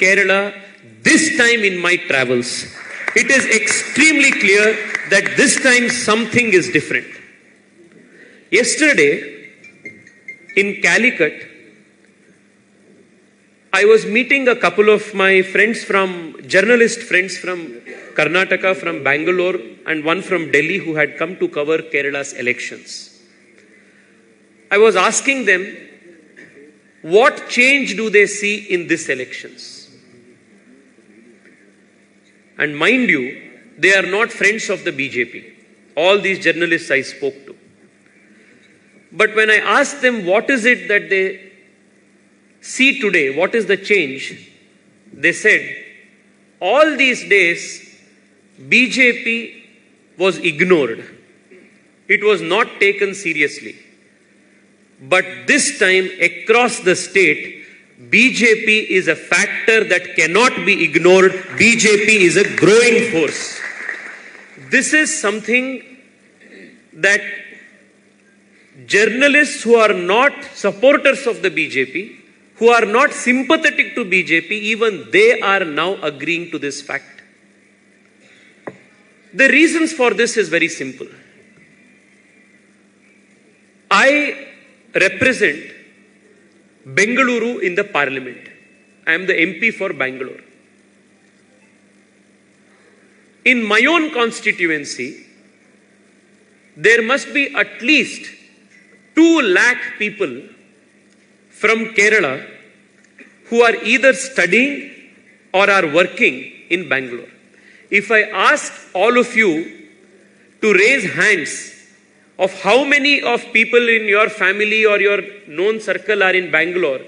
Kerala this time in my travels, it is extremely clear that this time something is different. Yesterday, in Calicut, I was meeting a couple of my journalist friends from Karnataka, from Bangalore, and one from Delhi who had come to cover Kerala's elections. I was asking them, what change do they see in these elections? And mind you, they are not friends of the BJP. All these journalists I spoke to. But when I asked them what is it that they see today, what is the change, they said, all these days, BJP was ignored. It was not taken seriously. But this time, across the state, BJP is a factor that cannot be ignored. BJP is a growing force. This is something that journalists who are not supporters of the BJP, who are not sympathetic to BJP, even they are now agreeing to this fact. The reasons for this is very simple. I represent Bengaluru in the parliament. I am the MP for Bangalore. In my own constituency, there must be at least 2 lakh people from Kerala who are either studying or are working in Bangalore. If I ask all of you to raise hands of how many of people in your family or your known circle are in Bangalore,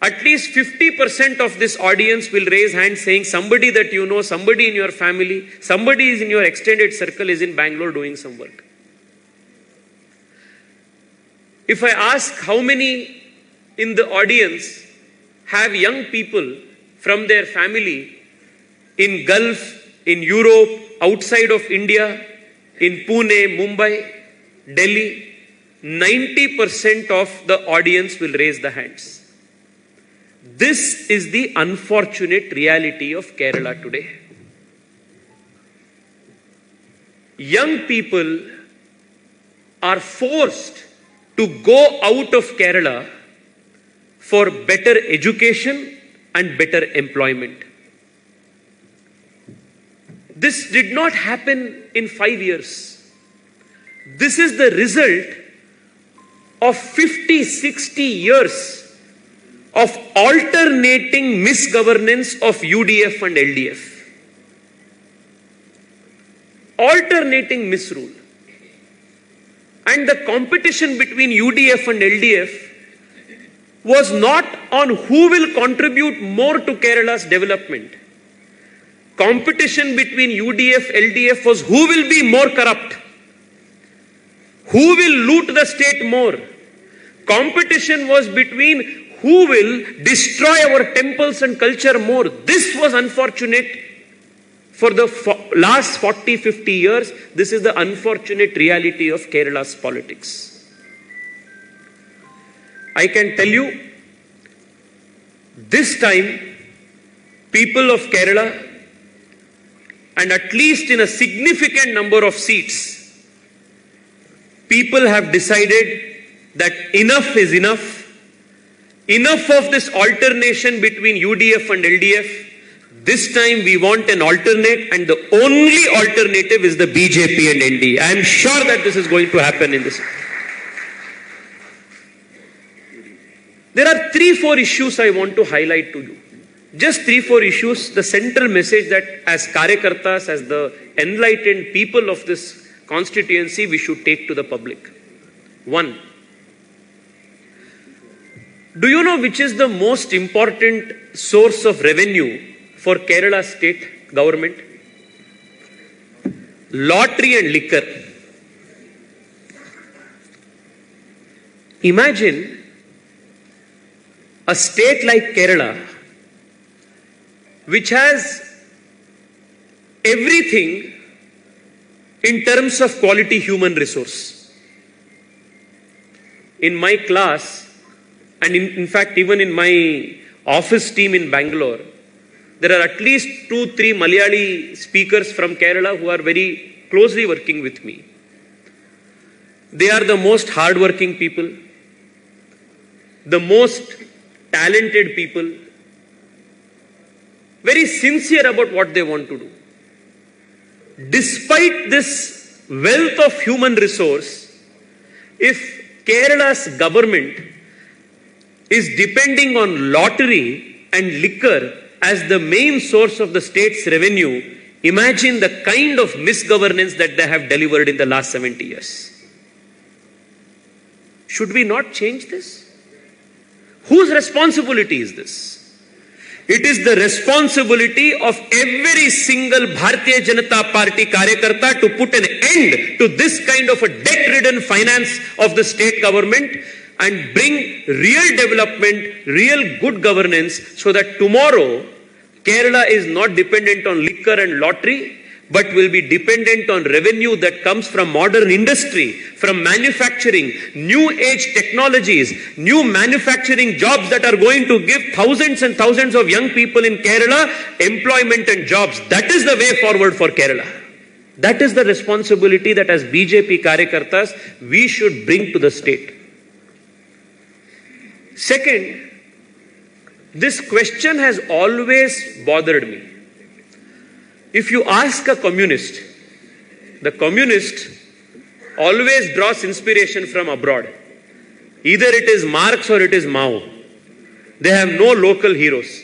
at least 50% of this audience will raise hands saying somebody that you know, somebody in your family, somebody is in your extended circle is in Bangalore doing some work. If I ask how many in the audience have young people from their family in Gulf, in Europe, outside of India, in Pune, Mumbai, Delhi, 90% of the audience will raise the hands. This is the unfortunate reality of Kerala today. Young people are forced to go out of Kerala for better education and better employment. This did not happen in 5 years. This is the result of 50, 60 years of alternating misgovernance of UDF and LDF. Alternating misrule. And the competition between UDF and LDF was not on who will contribute more to Kerala's development. Competition between UDF, LDF was who will be more corrupt. Who will loot the state more? Competition was between who will destroy our temples and culture more. This was unfortunate for the last 40, 50 years. This is the unfortunate reality of Kerala's politics. I can tell you, this time, people of Kerala, and at least in a significant number of seats, people have decided that enough is enough. Enough of this alternation between UDF and LDF. This time we want an alternate, and the only alternative is the BJP and NDA. I am sure that this is going to happen in this. There are 3-4 issues I want to highlight to you. Just 3-4 issues, the central message that as Karyakartas, as the enlightened people of this constituency, we should take to the public. 1. Do you know which is the most important source of revenue for Kerala state government? Lottery and liquor. Imagine a state like Kerala, which has everything in terms of quality human resource. In my class, and in fact even in my office team in Bangalore, There are at least 2-3 Malayali speakers from Kerala who are very closely working with me. They are the most hardworking people, the most talented people, very sincere about what they want to do. Despite this wealth of human resource, if Kerala's government is depending on lottery and liquor as the main source of the state's revenue, imagine the kind of misgovernance that they have delivered in the last 70 years. Should we not change this? Whose responsibility is this? It is the responsibility of every single Bharatiya Janata Party Karyakarta to put an end to this kind of a debt-ridden finance of the state government and bring real development, real good governance, so that tomorrow Kerala is not dependent on liquor and lottery, but will be dependent on revenue that comes from modern industry, from manufacturing, new age technologies, new manufacturing jobs that are going to give thousands and thousands of young people in Kerala employment and jobs. That is the way forward for Kerala. That is the responsibility that as BJP Karyakartas we should bring to the state. Second, this question has always bothered me. If you ask a communist, the communist always draws inspiration from abroad. Either it is Marx or it is Mao. They have no local heroes.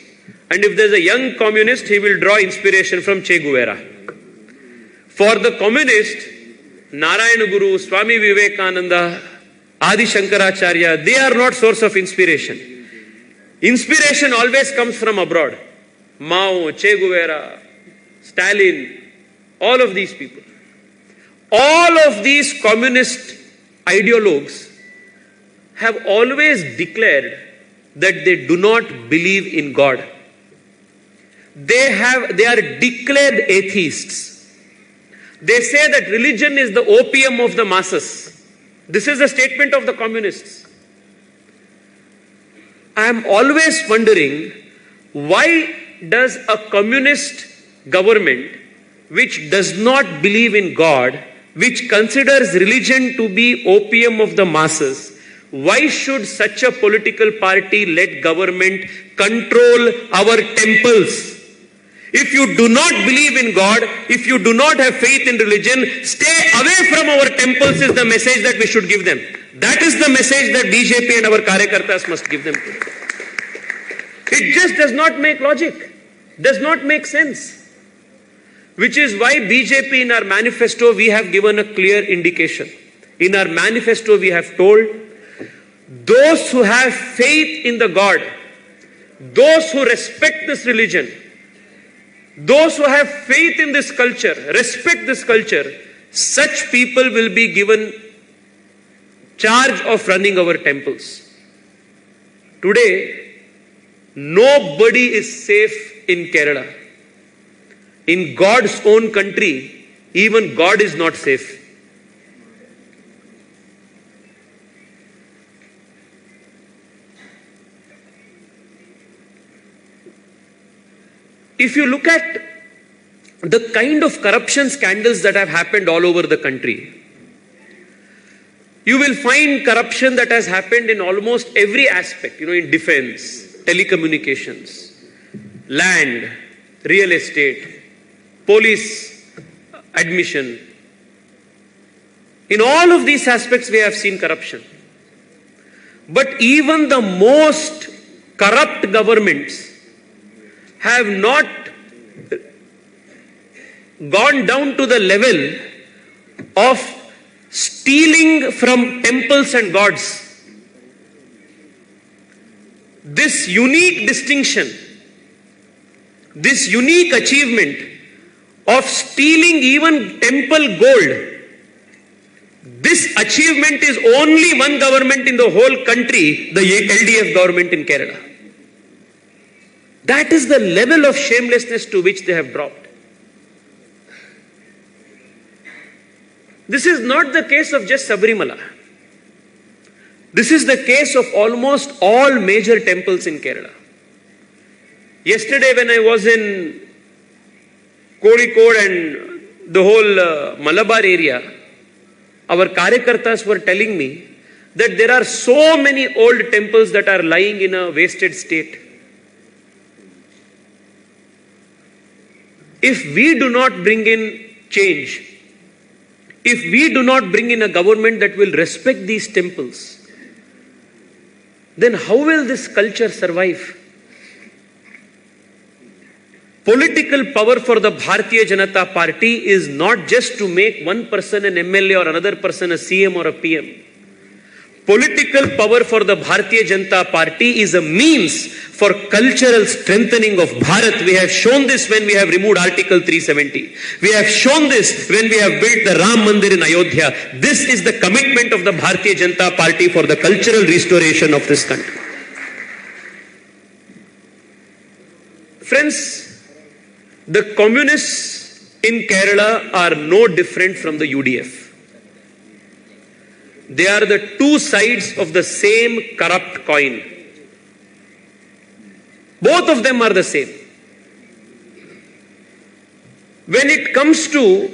And if there's a young communist, he will draw inspiration from Che Guevara. For the communist, Narayana Guru, Swami Vivekananda, Adi Shankaracharya, they are not source of inspiration. Inspiration always comes from abroad. Mao, Che Guevara, Stalin, all of these people. All of these communist ideologues have always declared that they do not believe in God. They are declared atheists. They say that religion is the opium of the masses. This is the statement of the communists. I am always wondering, why does a communist government which does not believe in God, which considers religion to be opium of the masses, why should such a political party let government control our temples? If you do not believe in God, if you do not have faith in religion, stay away from our temples is the message that we should give them. That is the message that BJP and our Karyakartas must give them. It just does not make logic, does not make sense. Which is why BJP in our manifesto we have given a clear indication. In our manifesto we have told, those who have faith in the God, those who respect this religion, those who have faith in this culture, respect this culture, such people will be given charge of running our temples. Today, nobody is safe in Kerala. In God's own country, even God is not safe. If you look at the kind of corruption scandals that have happened all over the country, you will find corruption that has happened in almost every aspect, in defense, telecommunications, land, real estate, police admission. In all of these aspects we have seen corruption. But even the most corrupt governments have not gone down to the level of stealing from temples and gods. This unique distinction, this unique achievement of stealing even temple gold, this achievement is only one government in the whole country, the LDF government in Kerala. That is the level of shamelessness to which they have dropped. This is not the case of just Sabarimala. This is the case of almost all major temples in Kerala. Yesterday when I was in Kozhikode and the whole Malabar area, our Karyakartas were telling me that there are so many old temples that are lying in a wasted state. If we do not bring in change, if we do not bring in a government that will respect these temples, then how will this culture survive? Political power for the Bharatiya Janata Party is not just to make one person an MLA or another person a CM or a PM. Political power for the Bharatiya Janata Party is a means for cultural strengthening of Bharat. We have shown this when we have removed Article 370. We have shown this when we have built the Ram Mandir in Ayodhya. This is the commitment of the Bharatiya Janata Party for the cultural restoration of this country. Friends, the communists in Kerala are no different from the UDF. They are the two sides of the same corrupt coin. Both of them are the same. When it comes to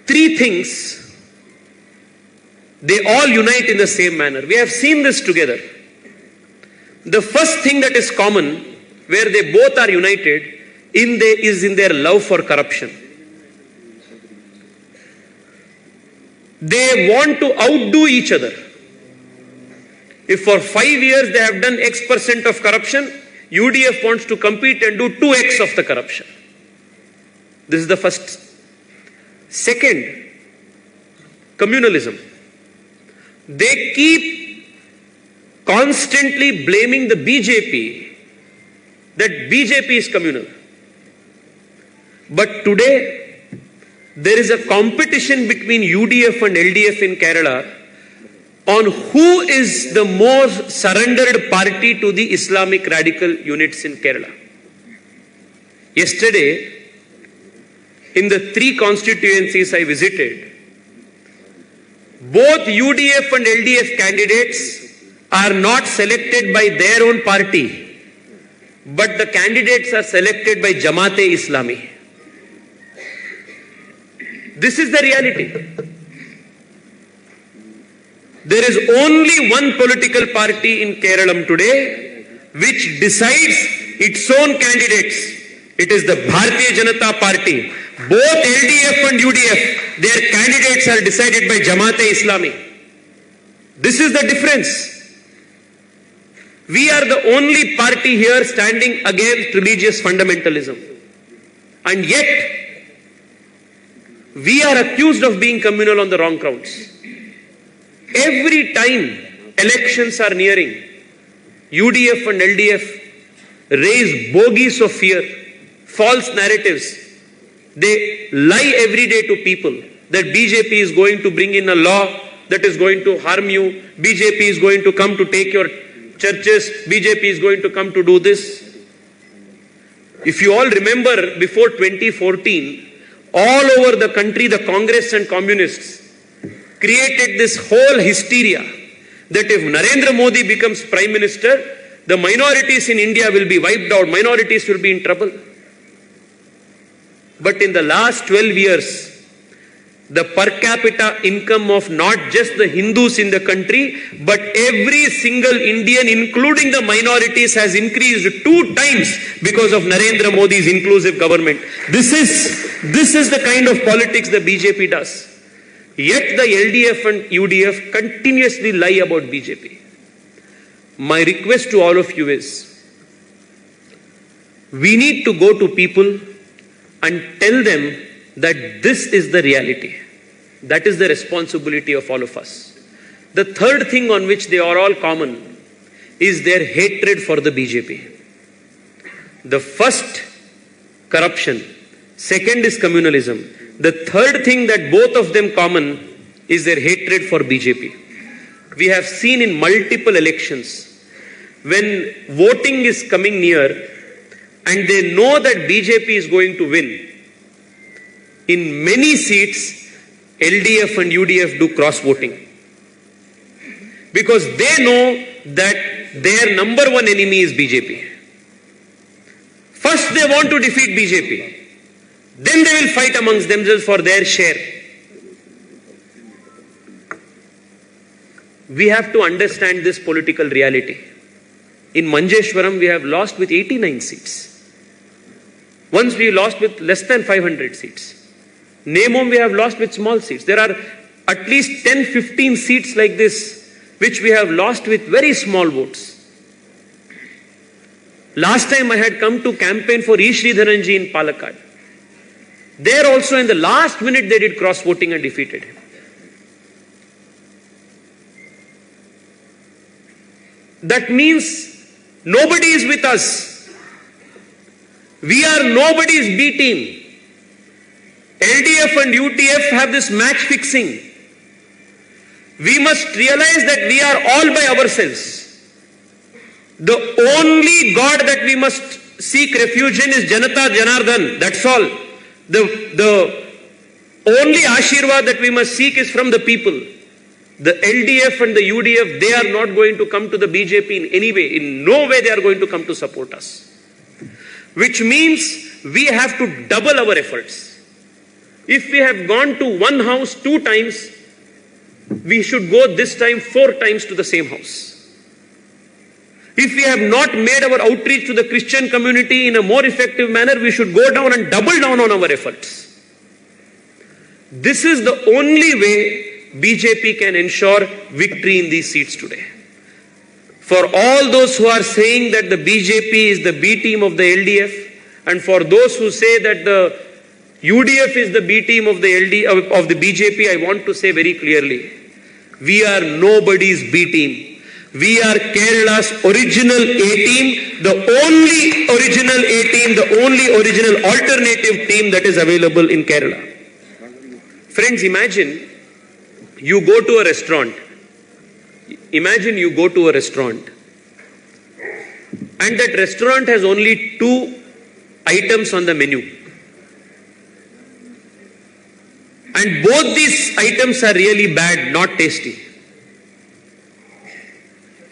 three things, they all unite in the same manner. We have seen this together. The first thing that is common, where they both are united, is in their love for corruption. They want to outdo each other. If for 5 years they have done X% of corruption, UDF wants to compete and do 2X of the corruption. This is the first. Second, communalism. They keep constantly blaming the BJP that BJP is communal. But today, there is a competition between UDF and LDF in Kerala on who is the more surrendered party to the Islamic radical units in Kerala. Yesterday, in the 3 constituencies I visited, both UDF and LDF candidates are not selected by their own party, but the candidates are selected by Jamaat-e-Islami. This is the reality. There is only one political party in Kerala today which decides its own candidates. It is the Bharatiya Janata Party. Both LDF and UDF, their candidates are decided by Jamaat-e-Islami. This is the difference. We are the only party here standing against religious fundamentalism. And yet, we are accused of being communal on the wrong grounds. Every time elections are nearing, UDF and LDF raise bogies of fear, false narratives. They lie every day to people that BJP is going to bring in a law that is going to harm you. BJP is going to come to take your churches. BJP is going to come to do this. If you all remember, before 2014, all over the country, the Congress and communists created this whole hysteria that if Narendra Modi becomes Prime Minister, the minorities in India will be wiped out, minorities will be in trouble. But in the last 12 years, the per capita income of not just the Hindus in the country, but every single Indian, including the minorities, has increased 2 times because of Narendra Modi's inclusive government. This is the kind of politics the BJP does. Yet the LDF and UDF continuously lie about BJP. My request to all of you is, we need to go to people and tell them that this is the reality. That is the responsibility of all of us. The third thing on which they are all common is their hatred for the BJP. The first, corruption. Second is communalism. The third thing that both of them common is their hatred for BJP. We have seen in multiple elections, when voting is coming near and they know that BJP is going to win, in many seats, LDF and UDF do cross-voting. Because they know that their number one enemy is BJP. First they want to defeat BJP. Then they will fight amongst themselves for their share. We have to understand this political reality. In Manjeshwaram, we have lost with 89 seats. Once we lost with less than 500 seats. Nemom we have lost with small seats. There are at least 10-15 seats like this, which we have lost with very small votes. Last time I had come to campaign for E. Sridharanji in Palakkad. There also in the last minute they did cross voting and defeated him. That means nobody is with us. We are nobody's B team. LDF and UTF have this match fixing. We must realize that we are all by ourselves. The only God that we must seek refuge in is Janata Janardhan. That's all. The only Ashirwad that we must seek is from the people. The LDF and the UDF, they are not going to come to the BJP in any way. In no way they are going to come to support us. Which means we have to double our efforts. If we have gone to one house 2 times, we should go this time 4 times to the same house. If we have not made our outreach to the Christian community in a more effective manner, we should go down and double down on our efforts. This is the only way BJP can ensure victory in these seats today. For all those who are saying that the BJP is the B team of the LDF, and for those who say that the UDF is the B team of the BJP, I want to say very clearly, we are nobody's B team. We are Kerala's original A team, the only original A team, the only original alternative team that is available in Kerala. Friends, imagine you go to a restaurant. Imagine you go to a restaurant and that restaurant has only 2 items on the menu. And both these items are really bad, not tasty.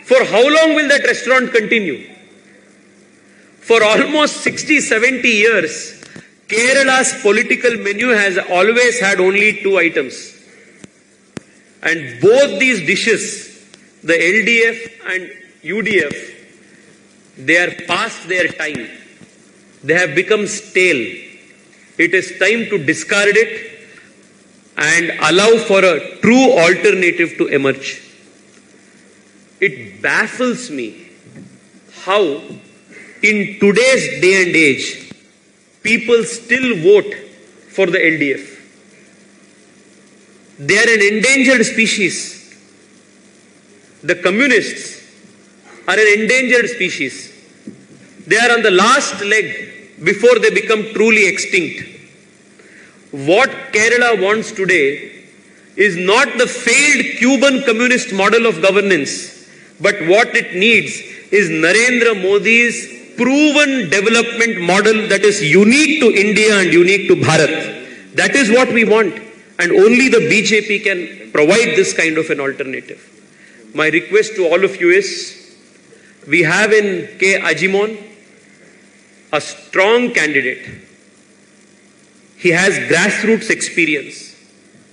For how long will that restaurant continue? For almost 60-70 years, Kerala's political menu has always had only 2 items. And both these dishes, the LDF and UDF, they are past their time. They have become stale. It is time to discard it and allow for a true alternative to emerge. It baffles me how in today's day and age, people still vote for the LDF. They are an endangered species. The communists are an endangered species. They are on the last leg before they become truly extinct. What Kerala wants today is not the failed Cuban communist model of governance, but what it needs is Narendra Modi's proven development model that is unique to India and unique to Bharat. That is what we want. And only the BJP can provide this kind of an alternative. My request to all of you is, we have in K. Ajimon a strong candidate. He has grassroots experience.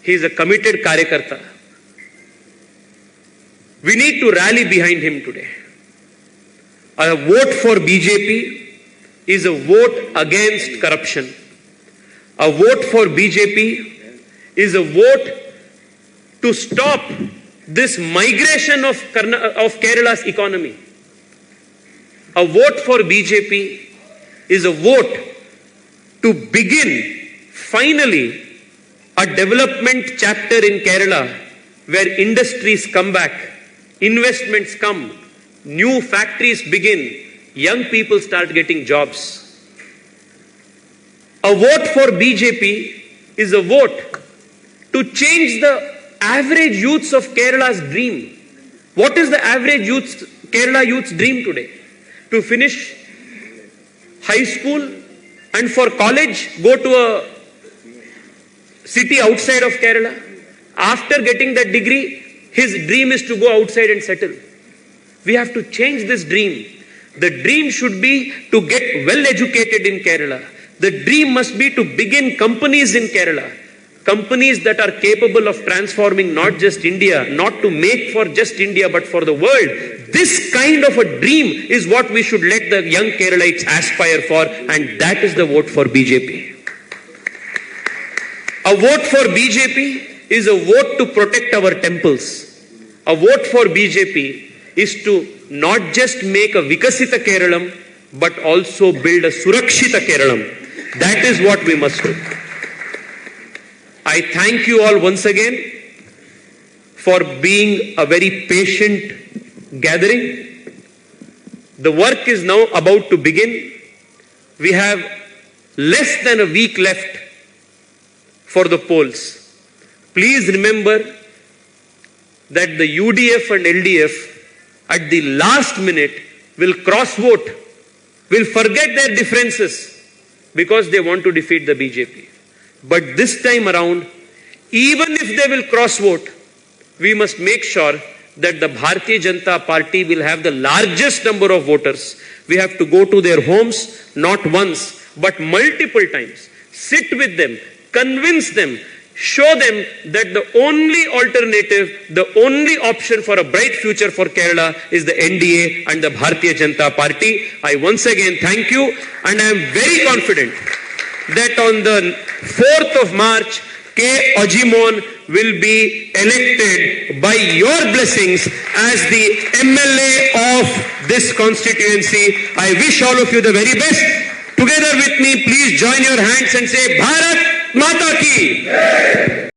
He is a committed Karyakarta. We need to rally behind him today. A vote for BJP is a vote against corruption. A vote for BJP is a vote to stop this migration of Kerala's economy. A vote for BJP is a vote to begin finally a development chapter in Kerala where industries come back, investments come, new factories begin, young people start getting jobs. A vote for BJP is a vote to change the average youths of Kerala's dream. What is the average Kerala youth's dream today? To finish high school and for college go to a city outside of Kerala. After getting that degree, his dream is to go outside and settle. We have to change this dream. The dream should be to get well educated in Kerala. The dream must be to begin companies in Kerala. Companies that are capable of transforming not just India, not to make for just India, but for the world. This kind of a dream is what we should let the young Keralites aspire for, and that is the vote for BJP. A vote for BJP is a vote to protect our temples. A vote for BJP is to not just make a Vikasita Keralam, but also build a Surakshita Keralam. That is what we must do. I thank you all once again for being a very patient gathering. The work is now about to begin. We have less than a week left for the polls. Please remember that the UDF and LDF at the last minute will cross vote, will forget their differences because they want to defeat the BJP. But this time around, even if they will cross vote, we must make sure that the Bharatiya Janata Party will have the largest number of voters. We have to go to their homes, not once, but multiple times. Sit with them, convince them, show them that the only alternative, the only option for a bright future for Kerala is the NDA and the Bharatiya Janata Party. I once again thank you, and I am very confident that on the 4th of March, K. Ajimon will be elected by your blessings as the MLA of this constituency. I wish all of you the very best. Together with me, please join your hands and say, Bharat Mata Ki!